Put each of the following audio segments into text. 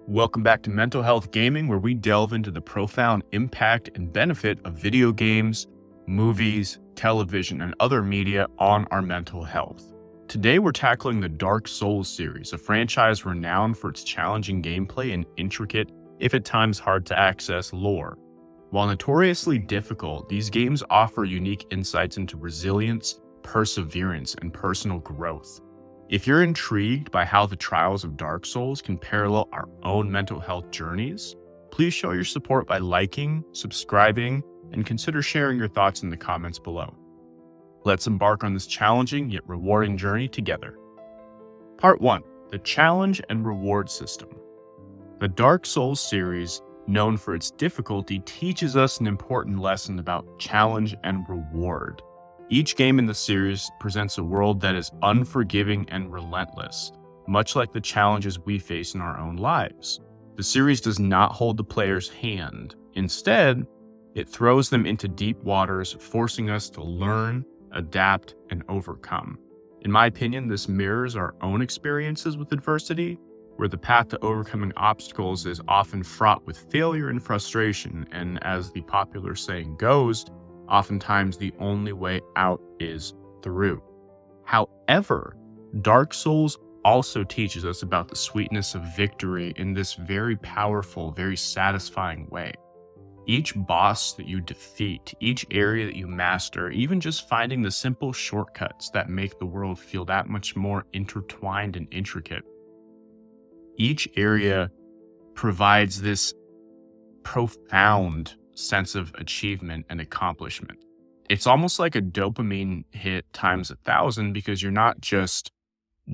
Welcome back to Mental Health Gaming, where we delve into the profound impact and benefit of video games, movies, television, and other media on our mental health. Today, we're tackling the Dark Souls series, a franchise renowned for its challenging gameplay and intricate, if at times hard to access, lore. While notoriously difficult, these games offer unique insights into resilience, perseverance, and personal growth. If you're intrigued by how the trials of Dark Souls can parallel our own mental health journeys, please show your support by liking, subscribing, and consider sharing your thoughts in the comments below. Let's embark on this challenging yet rewarding journey together. Part 1. The Challenge and Reward System. The Dark Souls series, known for its difficulty, teaches us an important lesson about challenge and reward. Each game in the series presents a world that is unforgiving and relentless, much like the challenges we face in our own lives. The series does not hold the player's hand. Instead, it throws them into deep waters, forcing us to learn, adapt, and overcome. In my opinion, this mirrors our own experiences with adversity, where the path to overcoming obstacles is often fraught with failure and frustration, and as the popular saying goes, oftentimes the only way out is through. However, Dark Souls also teaches us about the sweetness of victory in this very powerful, very satisfying way. Each boss that you defeat, each area that you master, even just finding the simple shortcuts that make the world feel that much more intertwined and intricate. Each area provides this profound sense of achievement and accomplishment. It's almost like a dopamine hit times 1,000 because you're not just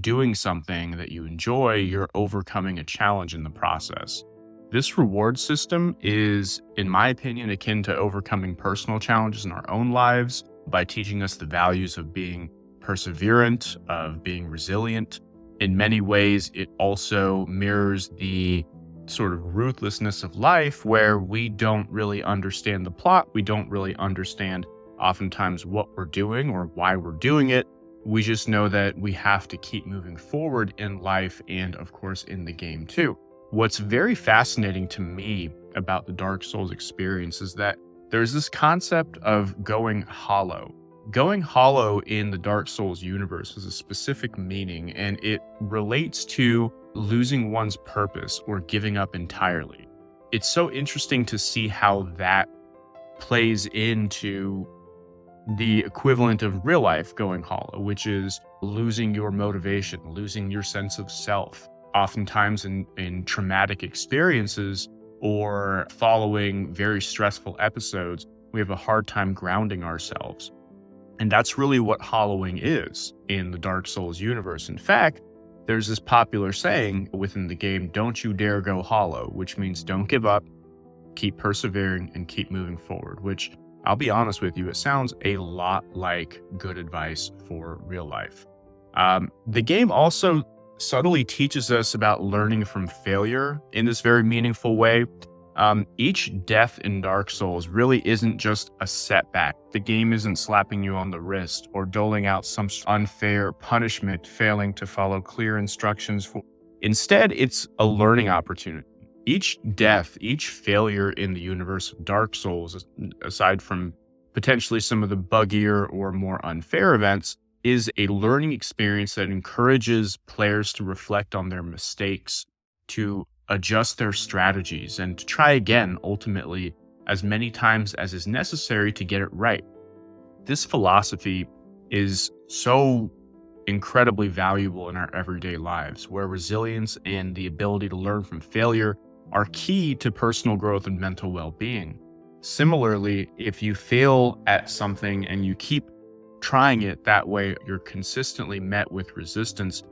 doing something that you enjoy, you're overcoming a challenge in the process. This reward system is, in my opinion, akin to overcoming personal challenges in our own lives by teaching us the values of being perseverant, of being resilient. In many ways, it also mirrors the sort of ruthlessness of life where we don't really understand the plot. We don't really understand oftentimes what we're doing or why we're doing it. We just know that we have to keep moving forward in life and, of course, in the game too. What's very fascinating to me about the Dark Souls experience is that there's this concept of going hollow. Going hollow in the Dark Souls universe has a specific meaning, and it relates to losing one's purpose or giving up entirely. It's so interesting to see how that plays into the equivalent of real life going hollow, which is losing your motivation, losing your sense of self. Oftentimes in traumatic experiences or following very stressful episodes, we have a hard time grounding ourselves. And that's really what hollowing is in the Dark Souls universe. In fact, there's this popular saying within the game, don't you dare go hollow, which means don't give up, keep persevering, and keep moving forward, which I'll be honest with you, it sounds a lot like good advice for real life. The game also subtly teaches us about learning from failure in this very meaningful way. Each death in Dark Souls really isn't just a setback. The game isn't slapping you on the wrist or doling out some unfair punishment, failing to follow clear instructions. Instead, it's a learning opportunity. Each death, each failure in the universe of Dark Souls, aside from potentially some of the buggier or more unfair events, is a learning experience that encourages players to reflect on their mistakes, to adjust their strategies, and to try again, ultimately, as many times as is necessary to get it right. This philosophy is so incredibly valuable in our everyday lives, where resilience and the ability to learn from failure are key to personal growth and mental well-being. Similarly, if you fail at something and you keep trying it that way, you're consistently met with resistance.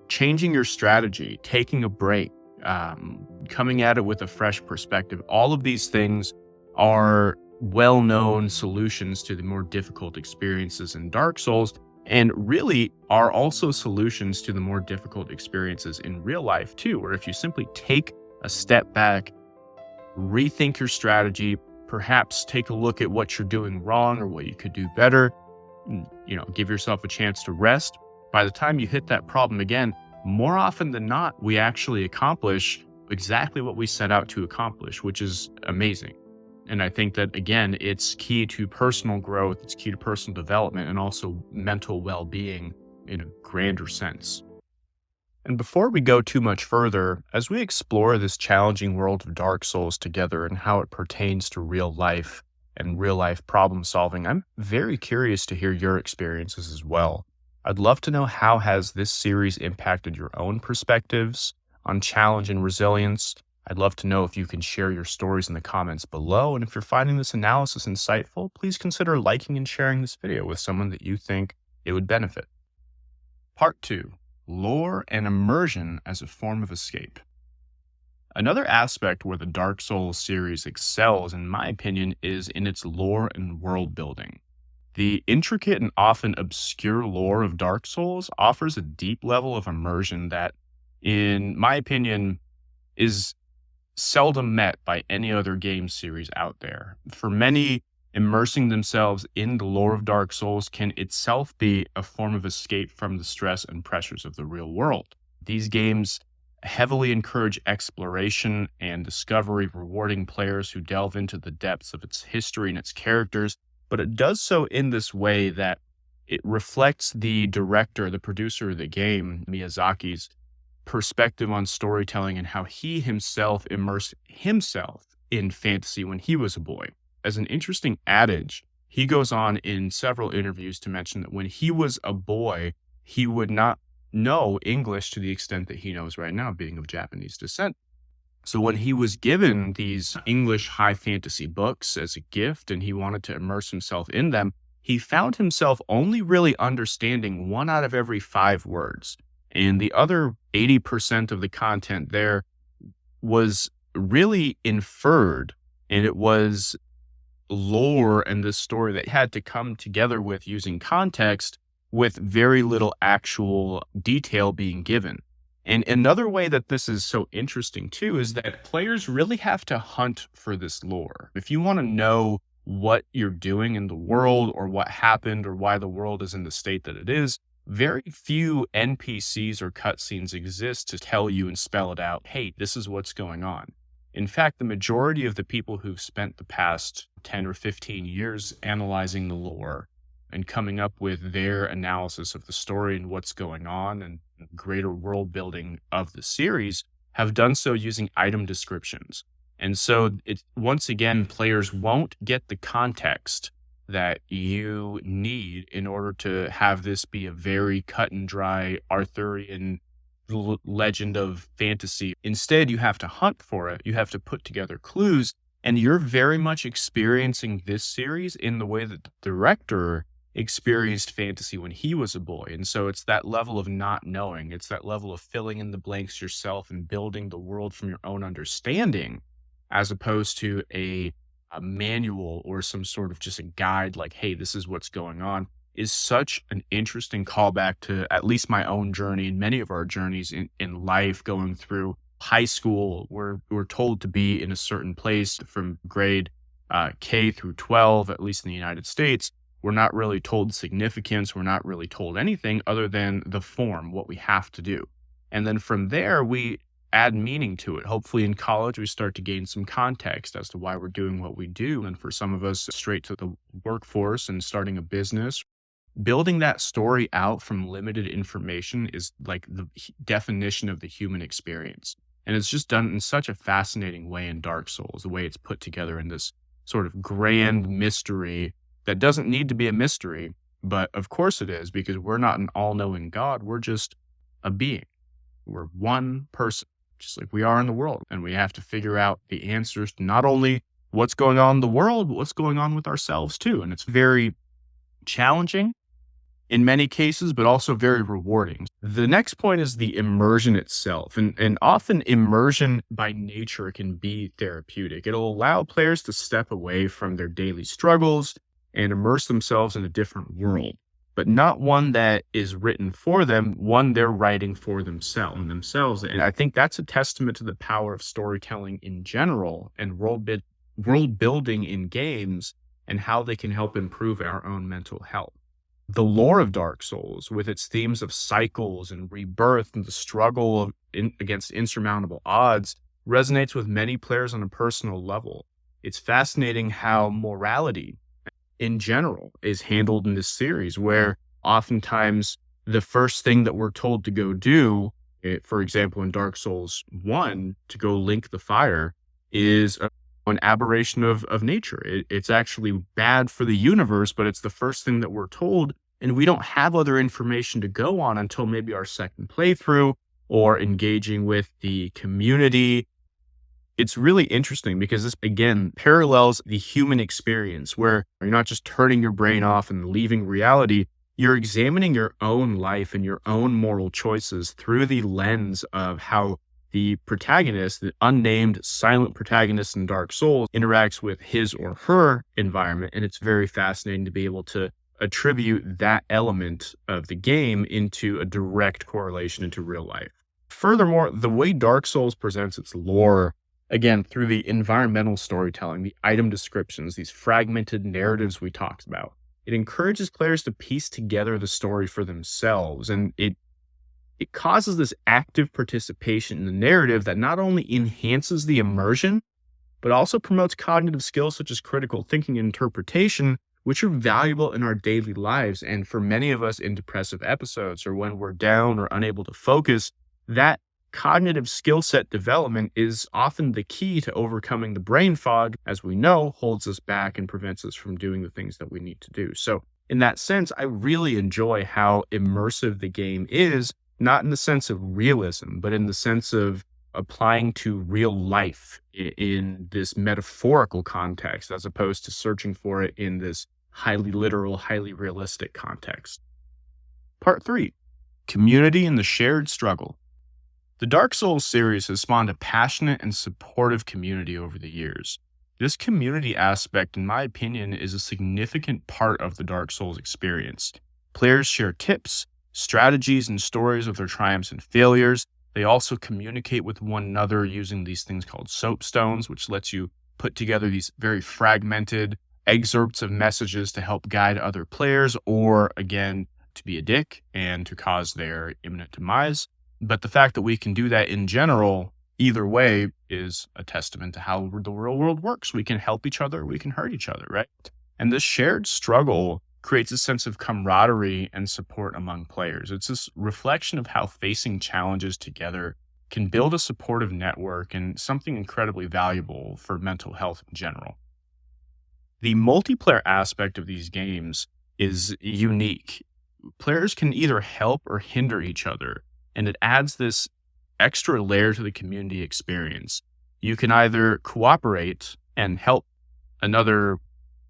Changing your strategy, taking a break, coming at it with a fresh perspective, all of these things are well-known solutions to the more difficult experiences in Dark Souls, and really are also solutions to the more difficult experiences in real life too, where if you simply take a step back, rethink your strategy, perhaps take a look at what you're doing wrong or what you could do better, give yourself a chance to rest. By the time you hit that problem again, more often than not, we actually accomplish exactly what we set out to accomplish, which is amazing. And I think that, again, it's key to personal growth, it's key to personal development, and also mental well being in a grander sense. And before we go too much further, as we explore this challenging world of Dark Souls together and how it pertains to real life and real life problem solving, I'm very curious to hear your experiences as well. I'd love to know, how has this series impacted your own perspectives on challenge and resilience? I'd love to know if you can share your stories in the comments below. And if you're finding this analysis insightful, please consider liking and sharing this video with someone that you think it would benefit. Part 2. Lore and immersion as a form of escape. Another aspect where the Dark Souls series excels, in my opinion, is in its lore and world building. The intricate and often obscure lore of Dark Souls offers a deep level of immersion that, in my opinion, is seldom met by any other game series out there. For many, immersing themselves in the lore of Dark Souls can itself be a form of escape from the stress and pressures of the real world. These games heavily encourage exploration and discovery, rewarding players who delve into the depths of its history and its characters, but it does so in this way that it reflects the director, the producer of the game, Miyazaki's perspective on storytelling and how he himself immersed himself in fantasy when he was a boy. As an interesting adage, he goes on in several interviews to mention that when he was a boy, he would not know English to the extent that he knows right now, being of Japanese descent. So when he was given these English high fantasy books as a gift and he wanted to immerse himself in them, he found himself only really understanding 1 out of every 5 words. And the other 80% of the content there was really inferred, and it was lore and this story that had to come together with using context with very little actual detail being given. And another way that this is so interesting too is that players really have to hunt for this lore. If you want to know what you're doing in the world or what happened or why the world is in the state that it is, very few NPCs or cutscenes exist to tell you and spell it out, hey, this is what's going on. In fact, the majority of the people who've spent the past 10 or 15 years analyzing the lore and coming up with their analysis of the story and what's going on and greater world building of the series have done so using item descriptions. And so once again, players won't get the context that you need in order to have this be a very cut and dry Arthurian legend of fantasy. Instead, you have to hunt for it. You have to put together clues. And you're very much experiencing this series in the way that the director experienced fantasy when he was a boy. And so it's that level of not knowing. It's that level of filling in the blanks yourself and building the world from your own understanding, as opposed to a manual or some sort of just a guide like, hey, this is what's going on, is such an interesting callback to at least my own journey and many of our journeys in life. Going through high school, we're told to be in a certain place from grade K through 12, at least in the United States. We're not really told significance. We're not really told anything other than the form, what we have to do. And then from there, we add meaning to it. Hopefully in college, we start to gain some context as to why we're doing what we do. And for some of us, straight to the workforce and starting a business. Building that story out from limited information is like the definition of the human experience. And it's just done in such a fascinating way in Dark Souls, the way it's put together in this sort of grand mystery that doesn't need to be a mystery, but of course it is, because we're not an all-knowing God. We're just a being. We're one person, just like we are in the world. And we have to figure out the answers to not only what's going on in the world, but what's going on with ourselves too. And it's very challenging in many cases, but also very rewarding. The next point is the immersion itself. And often immersion by nature can be therapeutic. It'll allow players to step away from their daily struggles and immerse themselves in a different world, but not one that is written for them, one they're writing for themselves. And I think that's a testament to the power of storytelling in general and world building in games and how they can help improve our own mental health. The lore of Dark Souls, with its themes of cycles and rebirth and the struggle against insurmountable odds, resonates with many players on a personal level. It's fascinating how morality in general is handled in this series, where oftentimes the first thing that we're told to go do, for example, in Dark Souls 1, to go link the fire, is an aberration of nature. It's actually bad for the universe, but it's the first thing that we're told. And we don't have other information to go on until maybe our second playthrough or engaging with the community. It's really interesting because this, again, parallels the human experience where you're not just turning your brain off and leaving reality. You're examining your own life and your own moral choices through the lens of how the protagonist, the unnamed silent protagonist in Dark Souls, interacts with his or her environment. And it's very fascinating to be able to attribute that element of the game into a direct correlation into real life. Furthermore, the way Dark Souls presents its lore, again, through the environmental storytelling, the item descriptions, these fragmented narratives we talked about, it encourages players to piece together the story for themselves. And it causes this active participation in the narrative that not only enhances the immersion, but also promotes cognitive skills such as critical thinking and interpretation, which are valuable in our daily lives. And for many of us in depressive episodes or when we're down or unable to focus, that cognitive skill set development is often the key to overcoming the brain fog, as we know, holds us back and prevents us from doing the things that we need to do. So in that sense, I really enjoy how immersive the game is, not in the sense of realism, but in the sense of applying to real life in this metaphorical context, as opposed to searching for it in this highly literal, highly realistic context. Part 3, community and the shared struggle. The Dark Souls series has spawned a passionate and supportive community over the years. This community aspect, in my opinion, is a significant part of the Dark Souls experience. Players share tips, strategies, and stories of their triumphs and failures. They also communicate with one another using these things called soapstones, which lets you put together these very fragmented excerpts of messages to help guide other players, or again, to be a dick and to cause their imminent demise. But the fact that we can do that in general, either way, is a testament to how the real world works. We can help each other, we can hurt each other, right? And this shared struggle creates a sense of camaraderie and support among players. It's this reflection of how facing challenges together can build a supportive network and something incredibly valuable for mental health in general. The multiplayer aspect of these games is unique. Players can either help or hinder each other, and it adds this extra layer to the community experience. You can either cooperate and help another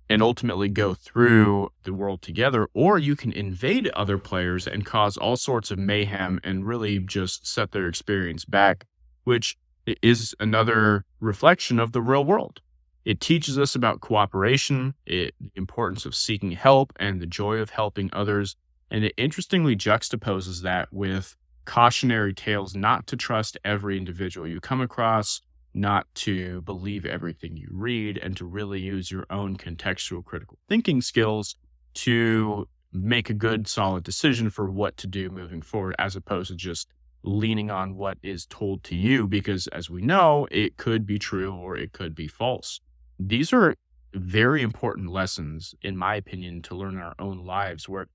and ultimately go through the world together, or you can invade other players and cause all sorts of mayhem and really just set their experience back, which is another reflection of the real world. It teaches us about cooperation, the importance of seeking help, and the joy of helping others. And it interestingly juxtaposes that with cautionary tales not to trust every individual you come across, not to believe everything you read, and to really use your own contextual critical thinking skills to make a good, solid decision for what to do moving forward, as opposed to just leaning on what is told to you, because as we know, it could be true or it could be false. These are very important lessons, in my opinion, to learn in our own lives, where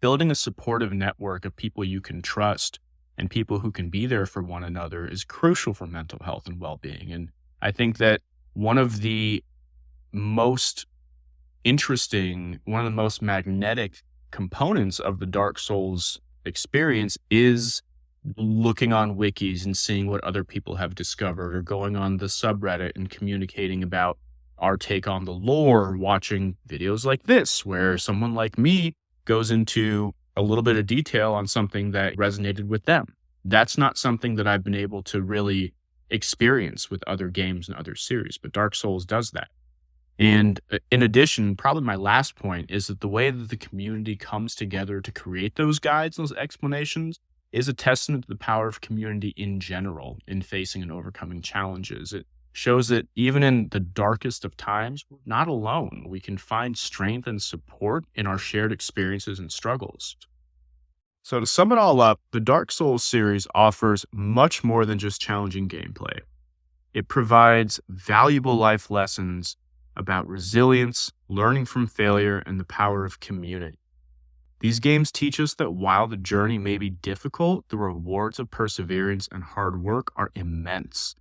building a supportive network of people you can trust and people who can be there for one another is crucial for mental health and well-being. And I think that one of the most interesting, one of the most magnetic components of the Dark Souls experience is looking on wikis and seeing what other people have discovered, or going on the subreddit and communicating about our take on the lore, watching videos like this, where someone like me goes into a little bit of detail on something that resonated with them. That's not something that I've been able to really experience with other games and other series, but Dark Souls does that. And in addition, probably my last point is that the way that the community comes together to create those guides, those explanations, is a testament to the power of community in general in facing and overcoming challenges. shows that even in the darkest of times, we're not alone. We can find strength and support in our shared experiences and struggles. So, to sum it all up, the Dark Souls series offers much more than just challenging gameplay. It provides valuable life lessons about resilience, learning from failure, and the power of community. These games teach us that while the journey may be difficult, the rewards of perseverance and hard work are immense.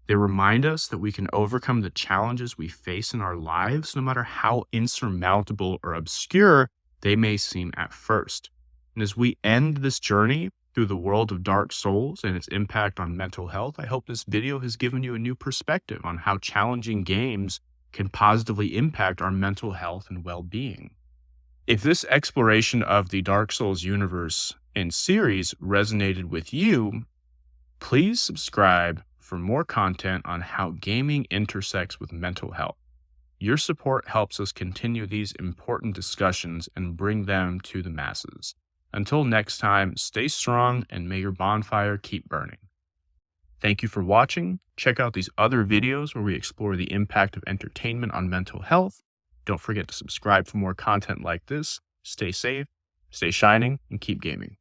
They remind us that we can overcome the challenges we face in our lives, no matter how insurmountable or obscure they may seem at first. And as we end this journey through the world of Dark Souls and its impact on mental health, I hope this video has given you a new perspective on how challenging games can positively impact our mental health and well-being. If this exploration of the Dark Souls universe and series resonated with you, please subscribe for more content on how gaming intersects with mental health. Your support helps us continue these important discussions and bring them to the masses. Until next time, stay strong and may your bonfire keep burning. Thank you for watching. Check out these other videos where we explore the impact of entertainment on mental health. Don't forget to subscribe for more content like this. Stay safe, stay shining, and keep gaming.